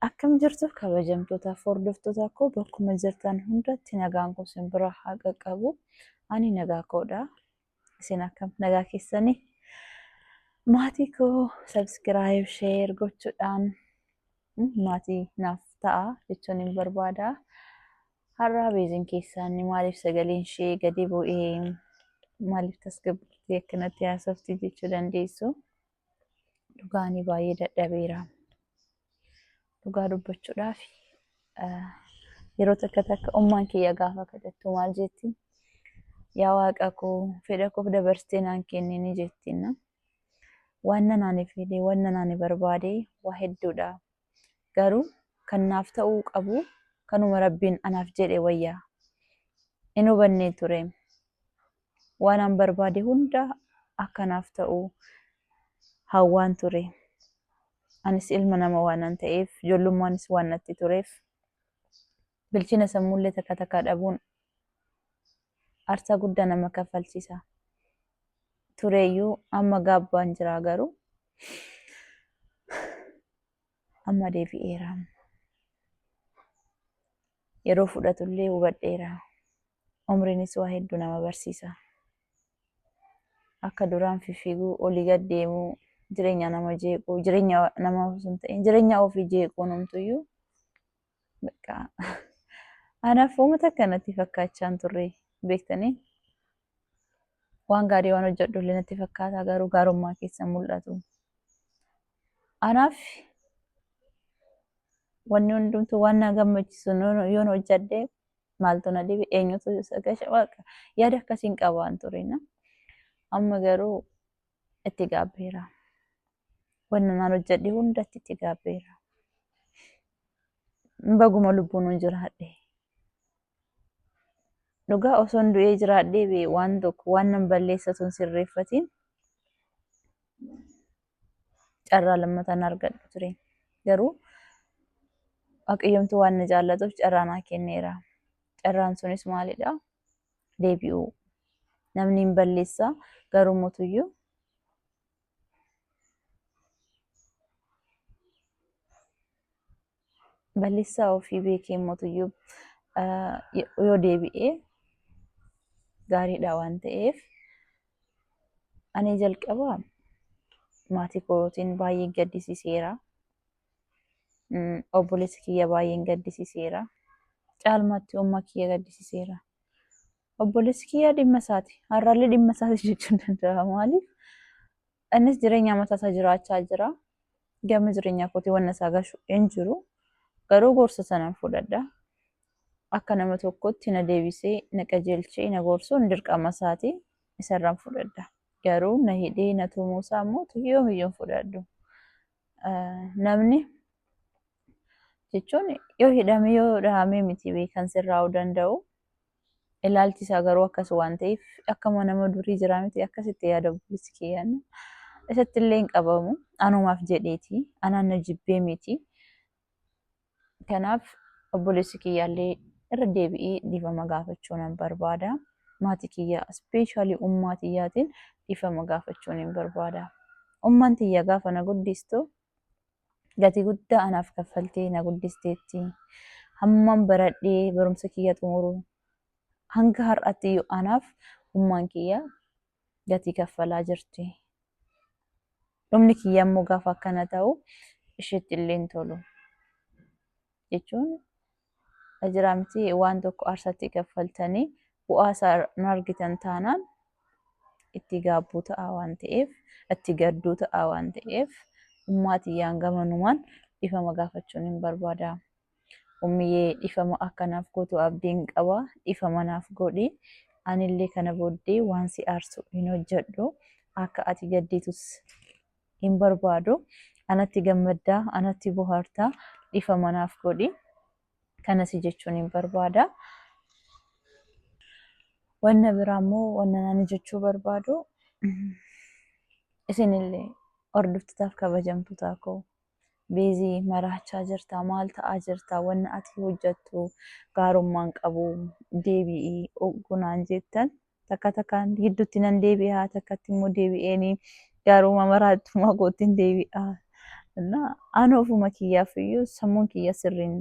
Akkam jirtu kabajamtoota hordoftoota koo bakkuma jirtan hundatti nagaan koo isin bira haa qaqqabu. Ani nagaa koodha. Isin akkam nagaa keessanii? Maatii koo subscribe share gochuudhaan maatii naaf ta'a jechuun hin barbaada. Har'a beezin keessaan maaliif sagaleen ishee gadi bu'ee maaliif tasgabbattee akkanatti haasofti jechuu dandeessu. Dhugaanii baay'ee dadhabeera. Dhugaa dubbachuudhaaf yeroo takka ummaan kiyya gaafa kadhattu maal jetti? Yaa Waaqa koo fedha koof dabarsitee naan kennini jettiin. Waan ani fedhe waan ani barbaade waa hedduudha. Garuu kan naaf ta'uu qabu kanuma Rabbiin anaaf jedhe wayyaa. Hin hubannee ture. Waan an barbaade hunda akka naaf ta'u hawwaan ture. Anis ilma nama waan ta'eef ijoollummanis waan natti tureef bilchina sammuullee takka takka dhabuun aarsaa guddaa nama kaffalchiisa. Tureeyyuu amma gaabbaan jira garuu amma deebi'eera. Yeroo fudhatullee hubadheera. Umriinis waa hedduu nama barsiisa. Akka duraan fiiguu olii gad deemuu jireenya nama jeequu jireenya nama osoo hin ta'in jireenya ofii jeequu namtuyyuu bakka anaaf uummata kanatti fakkaachaa turre beektanii waan gaarii waan hojjedhu illee natti fakkaata garuu gaarummaa keessa mul'atu. Anaaf wanni hundumtuu waan na gammachiisu yoon hojjedhe maaltu na dhibe eenyutu sagasha waaqa yaada akkasiin qabaan turina. Amma garuu itti gaabbeera. Wanna naan hojjedhe hundatti itti gaabbeera. Baguma lubbuun hin jiraadhe. Dhugaa osoo du'ee jiraadhee waan tokko waan nan balleessatu hin sirreeffatiin carraa lammataan argadhu ture. Garuu waaqayyoomtu waan na jaallatuuf carraa naa kenneera. Carraan sunis maalidha? Deebi'uu. Namni hin balleessa garuu mootuyyuu balleessaa ofii beekee mootuyyuu yoo deebi'ee gaariidha waan ta'eef ani jalqaba maatii kootiin baay'ee gaddisiiseera. Obboleessi kiyya baay'een gaddisiiseera. Caalmaatti ummaa kiyya gaddisiiseera. Obboleessi kiyya dhimma isaati. Har'aallee dhimma isaati jechuun danda'a. Maaliif? Innis jireenya mataa isaa jiraachaa jira. Gama jireenya kootii waan isaa gashu hin jiru. Garuu gorsa sanaan fudhadha. Akka nama tokkotti na deebisee na qajeelchee na gorsuun dirqama isaati. Isarraan fudhadha. Garuu na hidhee na tumuu isaa immoo yoomiyyuu fudhadhu. Namni jechuun yoo hidhame yoo dhahamee miti kan sirraa'uu danda'u. Ilaalchi isaa garuu akkas waan ta'eef akkama nama durii jira miti akkasitti yaada obboleessi kiyya. Isatti illee hin qabamu. Anumaaf jedheeti. Anaan na jibbee miti. Kanaaf obboleessi kiyyaallee irra deebi'ee dhiifama gaafachuu nan barbaada. Maatii kiyyaa ispeeshaalii ummaa tiyyaatiin dhiifama gaafachuu nan barbaada. Ummaan tiyya gaafa na guddistu gatii guddaa anaaf kaffaltee na guddisteetti. Hamman baradhee barumsa kiyya xumuru hanga har'aatti anaaf ummaan kiyya gatii kaffalaa jirti. Dhumni kiyya immoo gaafa akkana ta'u isheetti illee hin tolu. Jechuun ajiraamti waan tokko aarsatti kaffaltanii bu'aa isaa hin argitan taanaan itti gaabbuu ta'a waan ta'eef itti gadduu ta'a waan ta'eef ummaa tiyyaan gamanumaan dhiifama gaafachuun nan barbaada. Ummiyyee dhiifama akkanaaf gootu abdiin qaba. Dhiifama naaf godhi. Anillee kana booddee waan si aarsu hin hojjedhu. Akka ati gadditus hin barbaadu. Anatti gammaddaa, anatti bohaartaa. Dhiifama naaf godhi. Kanas jechuun hin barbaada. Wanna biraa immoo wanna ani jechuu barbaadu isinillee hordoftotaaf kabajamtoota koo beezii maraachaa jirta maal ta'aa jirta wanna ati hojjettu gaarummaan qabu deebi'ii oggunaan jettan takka takkaan gidduutti nan deebi'aa takkatti immoo deebi'eeni gaarummaa maraattumaa gootiin deebi'aa እና ani ofuma kiyyaaf iyyuu sammuun kiyya sirriin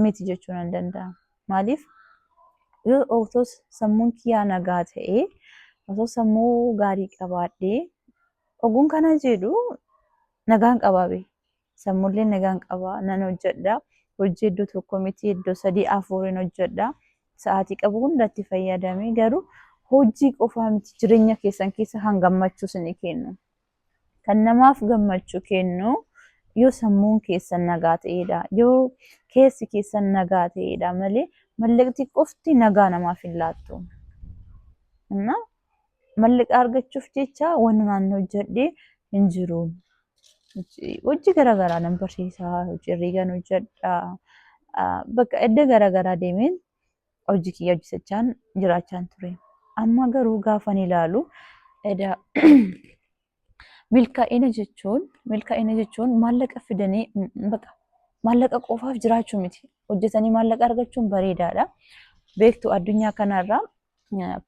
miti jechuu nan danda'a. Maaliif yoo otoo sammuun kiyyaa nagaa ta'ee otoo sammuu gaarii qabaadhee oguun kana jedhu nagaan qabaabe sammuullee nagaan qabaa nan hojjedha. Hojii iddoo tokko miti iddoo 3-4 hojjedha. Sa'aatii qabu hundatti fayyadamee garuu hojii qofaa miti jireenya keessan keessa kan gammachuu isinii kennu. Kan namaaf gammachuu kennu yoo sammuun keessan nagaa ta'edha. Yoo keessi keessan nagaa ta'edha malee mallaqti qofti nagaa namaaf hin laattu. እና mallaqa argachuuf jecha wanni naannoo hojjedhee hin jiru. Hojii garaagaraa nan barsiisaa, hojii herreegaan hojjedha. Bakka iddoo garaagaraa deemeen hojii kiyya hojjechaan jiraachaan ture. Amma garuu gaafan ilaalu milkaa'ina jechuun maallaqa fidanii maallaqa qofaaf jiraachuu miti. Hojjetanii maallaqa argachuun bareedaadha. Beektu addunyaa kanarraa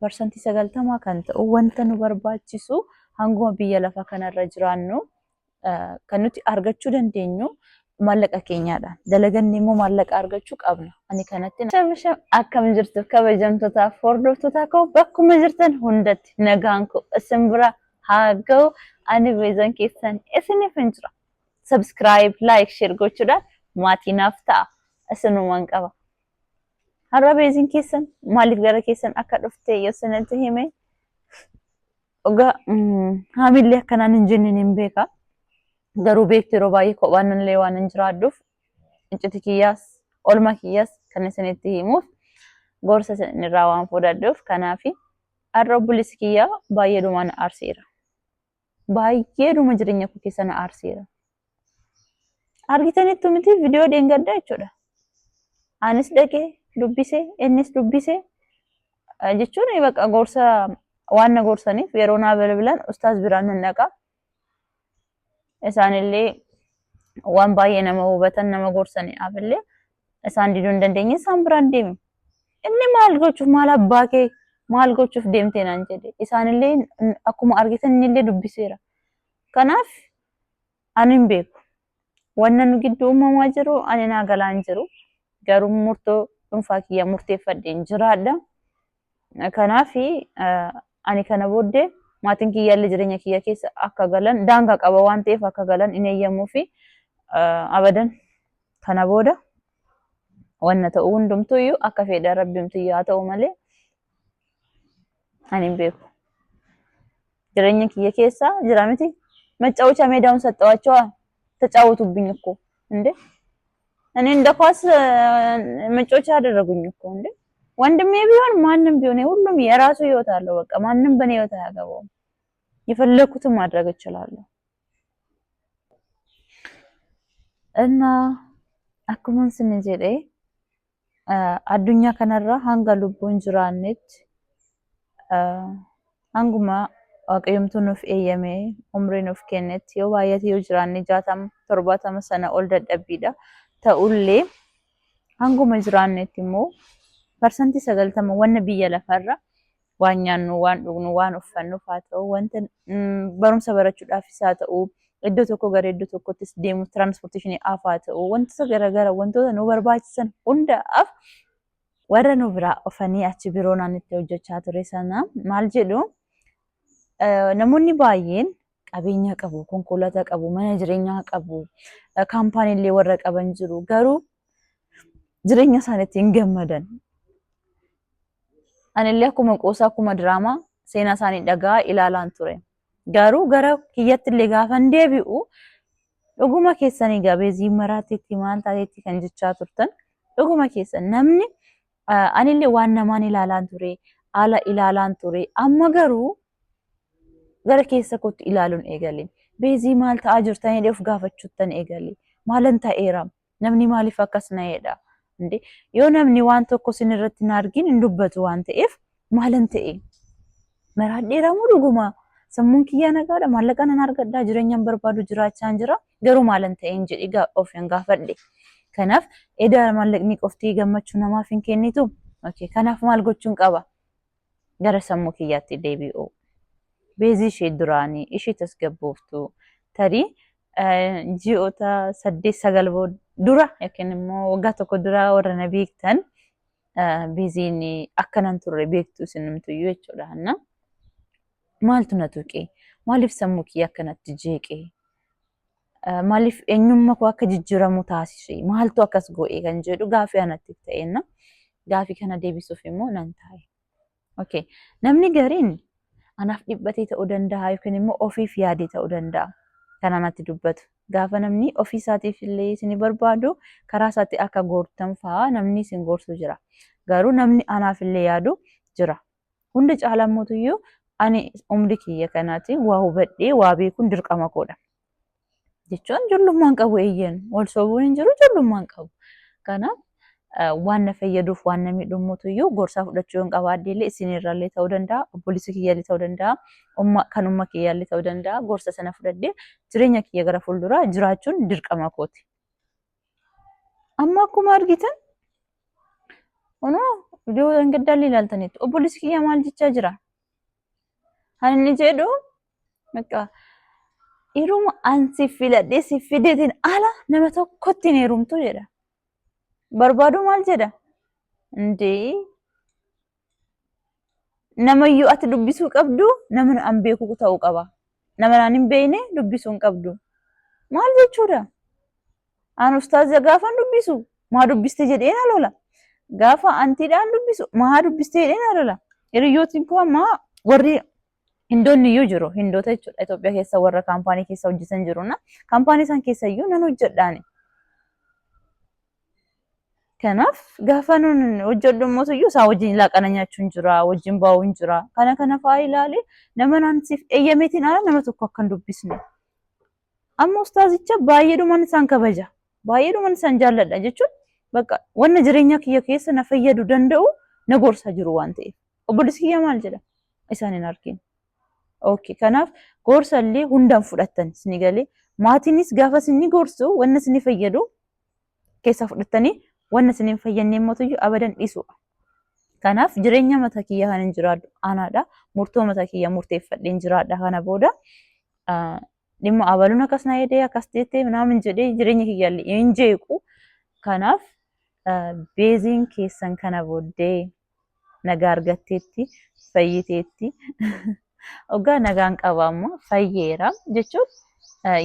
parsantii 90 kan ta'u wanta nu barbaachisu hanguma biyya lafa kanarra jiraannu kan nuti argachuu dandeenyu maallaqa keenyaadha. Dalagannee immoo maallaqa argachuu qabna. Ani kanatti akkam jirtu kabajamtootaaf hordoftootaa koo bakkuma jirtan hundatti nagaan koo isin bira haa ga'u. Ani beezan keessan isiniif hin jira. Subscribe, like, share gochuudhaan maatii naaf ta'a. Isinumaan qaba. Har'a beezin keessan maaliif gara keessan akka dhufte yoo sanatti hime ogaa haamillee akkanaan hin jennin hin beeka. Garuu beektu yeroo baay'ee kophaan illee waan hin jiraadduuf icciti kiyyaas olma kiyyaas kan isinitti himuuf gorsa isinirraa waan fudhadhuuf kanaafi har'a obboleessi kiyyaa baay'eedhuma na aarseera. Baay'eedhuma jireenya koo keessa na aarseera. Argitanitti miti viidiyoo dheengaddaa jechuudha. Anis dhaqee dubbisee innis dubbisee jechuun bakka gorsa waan na gorsaniif yeroo naa bilbilan ustaas biraan nan dhaqa. Isaanillee waan baay'ee nama hubatan nama gorsanii afillee isaan diduu hin dandeenye isaan biraan deeme. Inni maal gochuuf maal abbaa kee maal gochuuf deemtee naan jedhe. Isaanillee akkuma argitan innillee dubbiseera. Kanaaf ani hin beeku. Wanna nu gidduu uumamaa jiru ani naa galaan jiru. Garuu murtoo dhuunfaa kiyya murteeffadheen jiraadha. Kanaaf ani kana booddee maatiin kiyyaallee jireenya kiyya keessa akka galan daangaa qaba waan ta'eef akka galan hin eeyyamuu fi abadan kana booda wanna ta'u hundumtuu iyyuu akka fedha rabbiimtu yaa ta'u malee ani hin beeku. Jireenya kiyya keessa jira miti መጫወቻ ሜዳውን ሰጠዋቸዋ ተጫወቱብኝ እኮ እንዴ እኔ እንደ ኳስ መጫወቻ አደረጉኝ እኮ እንዴ ወንድሜ ቢሆን ማንንም ቢሆን ሁሉም የራሱ ህይወት አለው በቃ ማንንም በኔ ህይወት አያገባውም የፈለኩትን ማድረግ እችላለሁ እና አኩመን ስንጀዴ አዱኛ ከነራ ሃንጋ ሉቡን ጅራነት ሃንጉማ waaqayyomtu nuuf eeyyame umrii nuuf kennetti yoo baay'ate yoo jiraanne 60-70 sana ol dadhabbiidha ta'ullee hanguma jiraannetti immoo parsantii 90 wanna biyya lafarra waan nyaannu waan dhugnu waan uffannuuf haa ta'u wanta barumsa barachuudhaafis haa ta'u iddoo tokko gara iddoo tokkottis deemu tiraanspoorteeshinii haa ta'u wantoota garaagara wantoota nu barbaachisan hundaaf warra nu biraa ofanii achi biroo naannitti hojjechaa ture sana maal jedhu namoonni baay'een qabeenya qabu, konkolaataa qabu, mana jireenyaa qabu, kaampaaniilee warra qaban jiru. Garuu jireenya isaaniitti hin gammadan. Anillee akkuma qoosaa akkuma diraamaa seenaa isaanii dhagaa ilaalaan ture. Garuu gara kiyyatti illee gaafan deebi'u dhuguma keessanii gabeezii maraateetti maal taateetti kan jechaa turtan dhuguma keessan namni anillee waan namaan ilaalaan ture, haala ilaalaan ture. Amma garuu gara keessa kootti ilaaluun eegale. Beezii maal ta'aa jirtanii dheef gaafachuuttan eegale. Maalan ta'eera? Namni maaliif akkas na'eedha? Yoo namni waan tokko sin irratti hin argin hin dubbatu waan ta'eef maalan ta'e? Maraadheera moo dhuguma? Sammuun kiyyaa nagaadha. Maallaqa nan argadhaa jireenyaan barbaadu jiraachaan jira. Garuu maalan ta'e hin jedhi ofin gaafadhe. Kanaaf edaa maallaqni qoftii gammachuu namaaf hin kennitu. Kanaaf maal gochuun qaba? Gara sammuu kiyyaatti deebi'u. Beezii ishee duraanii ishee tasgabbooftu tarii ji'oota 8-9 dura yookiin immoo waggaa tokko dura warra na beektan biiziin akkanan turre beektu isinumtuyyuu jechuudha. Maaltu na tuqe? Maaliif sammuu kiyya akkanatti jeeqe? Maaliif eenyummaa koo akka jijjiiramu taasise? Maaltu akkas godhe kan jedhu gaafii anatti ta'enna. Gaafii kana deebisuuf immoo nan taa'e. Okay. Namni gariin anaaf dhiphatee ta'uu danda'a yookiin immoo ofiif yaadee ta'uu danda'a. Kan anatti dubbatu. Gaafa namni ofii isaatiif illee isin barbaadu karaa isaatti akka goortan fa'aa namni isin gorsu jira. Garuu namni anaaf illee yaadu jira. Hunda caalaa mootuyyuu ani umri kiyya kanaatiin waa hubadhee waa beekuun dirqama koodha. Jechuun ijoollummaan qabu eeyyan wal sobuun hin jiru ijoollummaan qabu. Kanaaf waan na fayyaduuf waan na miidhumuutuyyuu gorsaa fudhachuu hin qabaadde illee isinirraallee ta'uu danda'a, obboleessa kiyyaallee ta'uu danda'a, kan umma kiyyaallee ta'uu danda'a. Gorsa sana fudhadhee jireenya kiyya gara fuulduraa jiraachuun dirqama kooti. Amma akkuma argitan viidiyoo dangaddaallee ilaaltaniitu obboleessi kiyya maal jechaa jira? Kan inni jedhu Iruma ansi filadhee si fideetiin ala nama tokkotti hin heerumtu jedha. Barbaadu maal jedha? Indee namayyuu ati dubbisuu qabdu nama an beeku ta'uu qaba. Nama naan hin beekne dubbisuu hin qabdu. Maal jechuudha? An ustaaza gaafan dubbisu maa dubbiste jedheen alola. Gaafa antiidhaan dubbisu maa dubbiste jedheen alola. Hiriyyootiin koo ammaa warri Hindoonni iyyuu jiru. Hindoota jechuudha. Itoophiyaa keessa warra kaampaanii keessa hojjetan jiruna. Kaampaanii isaan keessa iyyuu nan hojjedhaani. Kanaaf gaafa nun hojjedhu immoo iyyuu isaa wajjin laaqana nyaachuun jira, wajjin bahuun jira. Kana fa'aa ilaalee nama naansiif eeyyameetiin ala nama tokko akka hin dubbisne. Amma ustaazicha baay'eedhumaan isaan kabaja. Baay'eedhumaan isaan jaalladha jechuun bakka wanna jireenya kiyya keessa na fayyadu danda'u na gorsaa jiru waan ta'eef. Obboleessi kiyya maal jedha? Isaan hin argine. Okay, kanaaf gorsa illee hundaan fudhattan isin galee maatiinis gaafa isin gorsu wanna isin fayyadu keessa fudhattanii wanna isin hin fayyadne immoo abadan dhiisuudha. Kanaaf jireenya mataa kiyya kan hin jiraadhu anaadha. Murtoo mataa kiyya murteeffadheen jiraadha. Kana booda dhimma abaluun akkas na jedhee akkas jettee naamin jedhee jireenya kiyya illee hin jeequ. Kanaaf beeziin keessan kana booddee nagaa argatteetti fayyiteetti. Ogaa nagaan qaba ammoo fayyeera jechuun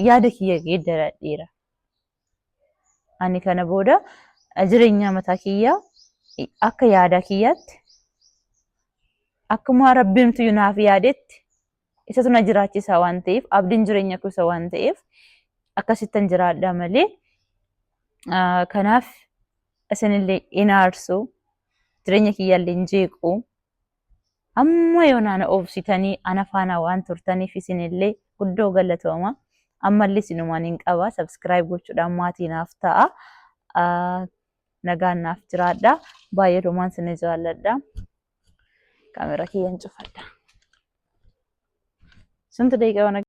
yaada kiyya geeddaradheera. Ani kana booda jireenya mataa kiyyaa akka yaada kiyyaatti akkuma rabbiintu naaf yaadetti isatu na jiraachisa waan ta'eef abdiin jireenya kuusa waan ta'eef akkasittan jiraadha malee kanaaf isinillee hin aarsu jireenya kiyyaallee hin jeequ. Amma yoonaan obsitanii ana faana waan turtaniif isinillee guddoo galatooma. Ammallee isinumaan hin qaba. Subscribe gochuudhaan maatii naaf ta'a. Nagaan naaf jiraadha. Baay'ee dhumaan isin jaalladha. Kaamera kiyyan cufadha. Sunta daqiiqaa